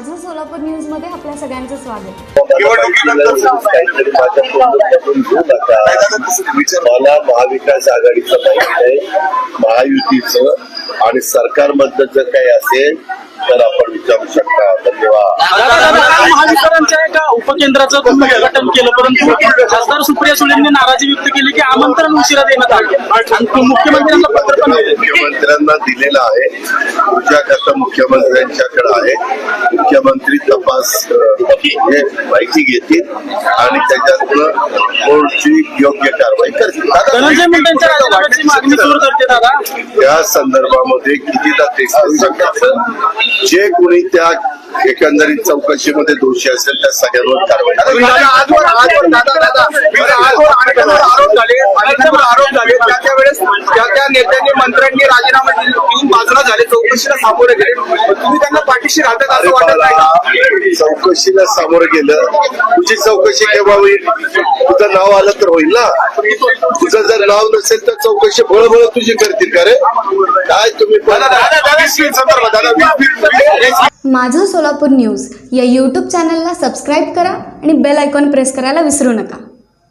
माझं सोलापूर न्यूज मध्ये आपल्या सगळ्यांचं स्वागत. मला महाविकास आघाडीचं माहिती नाही, महायुतीचं आणि सरकारमधलं जर काही असेल तर आपण विचारू शकता. धन्यवाद. महावितरणच्या एका उपकेंद्राचं तुम्ही उद्घाटन केलं, परंतु खासदार सुप्रिया सुळेंनी नाराजी व्यक्त केली की आमंत्रण उशिरा देण्यात आलं आणि मुख्यमंत्र्यांना पत्र पण मुख्यमंत्र्यांना दिलेलं आहे. तुझ्या करता मुख्यमंत्र्यांच्याकडे आहे. मुख्यमंत्री तपास माहिती घेतील आणि त्याच्यातून कोणती योग्य कारवाई करतील. धनंजय मुंडेंच्या राजीनाम्याची मागणी सुरू करते दादा. त्या संदर्भामध्ये कितीदा ते सांगायचं, जे कोणी त्या एकंदरीत चौकशीमध्ये दोषी असेल त्या सगळ्यांवर कारवाई. आरोप झाले त्या वेळेस त्या नेत्यांनी मंत्र्यांनी राजीनामा देऊन बाजूला झाले, चौकशीला सामोरे गेले. तुम्ही त्यांना पाठीशी राहतात असं वाटत नाही? चौकशीला सामोरं गेलं, तुझी चौकशी केव्हा होईल? तुझं नाव आलं तर होईल ना. तुझं जर नाव नसेल तर चौकशी बळबळ तुझी करतील का रे? काय तुम्ही माझं सोलापूर न्यूज या यूट्यूब चॅनलला सबस्क्राईब करा आणि बेल आयकॉन प्रेस करायला विसरू नका.